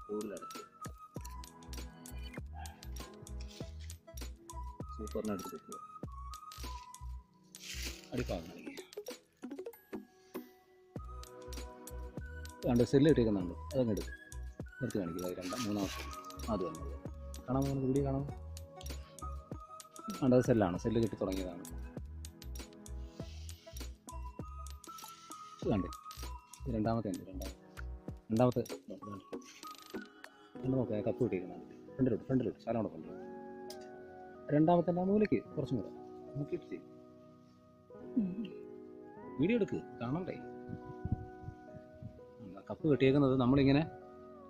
കൂടുതലടച്ച് സൂപ്പറിനടുത്ത് വെക്കുക. അടിപ്പാകം കാണിക്കുക. കണ്ട് സെല്ല് ഇട്ടേക്കുന്നുണ്ട്, അതങ്ങ് എടുക്കും. നിർത്തി കാണിക്കുക. മൂന്നാമത്തെ അത് വന്നത് കാണാൻ പോകുന്നത് വീഡിയോ കാണാം. അത് സെല്ലാണ്, സെല്ല് കിട്ടി തുടങ്ങിയതാണ്. കണ്ടേ രണ്ടാമത്തെ രണ്ടാമത്തെ നോക്കാം. കപ്പ് കിട്ടിയിരിക്കുന്നുണ്ട്. ഫ്രണ്ടിലോട്ട് ശാലം കൂടെ കൊണ്ടുവരും. രണ്ടാമത്തെ മൂലയ്ക്ക് കുറച്ചും കൂടെ നോക്കിയിട്ട് ചെയ്യും. വീഡിയോ എടുക്ക്, കാണണ്ടേ. കപ്പ് കെട്ടിയേക്കുന്നത് നമ്മളിങ്ങനെ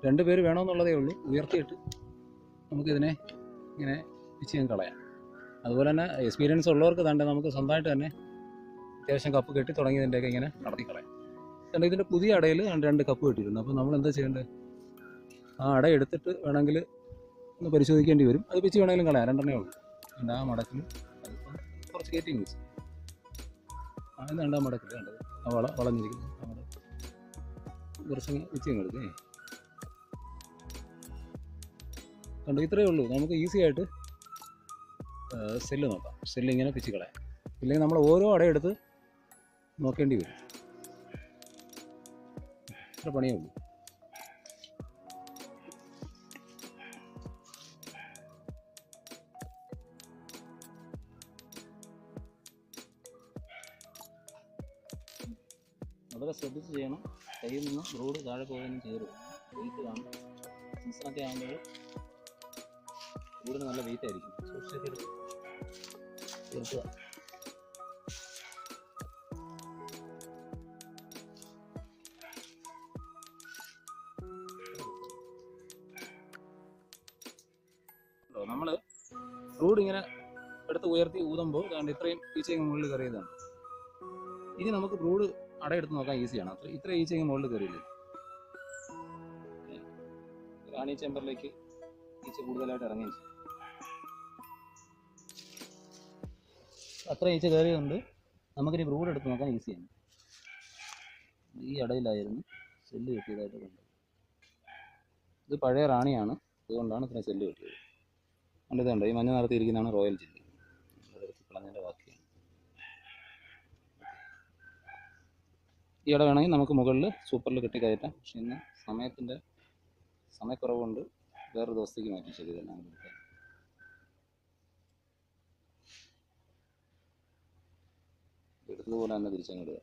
2 പേര് വേണമെന്നുള്ളതേ ഉള്ളൂ. ഉയർത്തിയിട്ട് നമുക്കിതിനെ ഇങ്ങനെ പിച്ച് കളയാം. അതുപോലെ തന്നെ എക്സ്പീരിയൻസ് ഉള്ളവർക്ക് തന്നെ നമുക്ക് സ്വന്തമായിട്ട് തന്നെ അത്യാവശ്യം കപ്പ് കെട്ടി തുടങ്ങിയതിൻ്റെയൊക്കെ ഇങ്ങനെ നടത്തി കളയാം. കാരണം ഇതിൻ്റെ പുതിയ അടയിൽ 2 കപ്പ് കെട്ടിയിരുന്നു. അപ്പോൾ നമ്മൾ എന്താ ചെയ്യേണ്ടത്, ആ അട എടുത്തിട്ട് വേണമെങ്കിൽ ഒന്ന് പരിശോധിക്കേണ്ടി വരും. അത് പിച്ച് വേണമെങ്കിലും കളയാം, 2 ഉള്ളൂ. ആ മടക്കിൽ അതിപ്പം കുറച്ച് കയറ്റി വെച്ച് അതിന് 2 മടക്കിൽ കണ്ടത് ആ വളഞ്ഞിരിക്കുന്നു. ആ മടക്ക് കുറച്ച് പിച്ച് എടുക്കേ. കണ്ടു, ഇത്രയേ ഉള്ളൂ. നമുക്ക് ഈസി ആയിട്ട് സെല്ല് നോക്കാം. സെല്ല് ഇങ്ങനെ പിച്ച് കളയാം. ഇല്ലെങ്കിൽ നമ്മൾ ഓരോ അടയെടുത്ത് നോക്കേണ്ടി വരും. ഇത്ര പണിയേ ഉള്ളൂ. വളരെ ശ്രദ്ധിച്ച് ചെയ്യണം. കയ്യിൽ നിന്ന് റോഡ് താഴെ പോകാനും ചെയ്യരുത്. വെയിറ്റ് കാണും. സീസണൊക്കെ ആകുമ്പോൾ റോഡിന് നല്ല വെയിറ്റ് ആയിരിക്കും. സൂക്ഷിച്ചൊക്കെ തീർക്കുക. നമ്മൾ റോഡ് ഇങ്ങനെ എടുത്ത് ഉയർത്തി ഊതുമ്പോൾ അതുകൊണ്ട് ഇത്രയും ഈച്ചയും മുകളിൽ കയറിയതാണ്. ഇനി നമുക്ക് റോഡ് അടയെടുത്ത് നോക്കാൻ ഈസിയാണ്. ഇത്ര ഈച്ചയും മുകളിൽ കയറിയില്ലേ. റാണി ചേമ്പറിലേക്ക് ഈച്ച കൂടുതലായിട്ട് ഇറങ്ങുകയും ചെയ്യും. അത്ര ഈച്ച കയറിയതുകൊണ്ട് നമുക്കിനി ബ്രൂഡ് എടുത്ത് നോക്കാൻ ഈസിയാണ്. ഈ അടയിലായിരുന്നു സെല്ല് കിട്ടിയതായിട്ട് കണ്ടത്. ഇത് പഴയ റാണിയാണ്, അതുകൊണ്ടാണ് ഇത്ര സെല്ല് കിട്ടിയത്. കണ്ടതുണ്ട്, ഈ മഞ്ഞ നിറത്തിയിരിക്കുന്നതാണ് റോയൽ ജെല്ലി. അതെടുത്ത് കളഞ്ഞതിൻ്റെ ബാക്കിയാണ്. ഈ ഇട വേണമെങ്കിൽ നമുക്ക് മുകളിൽ സൂപ്പറിൽ കെട്ടി കയറ്റാം. പക്ഷെ ഇന്ന് സമയക്കുറവുകൊണ്ട് വേറൊരു ദിവസത്തേക്ക് മാറ്റി. ശരി തന്നെ എടുത്തതുപോലെ തന്നെ തിരിച്ചങ്ങിടുക.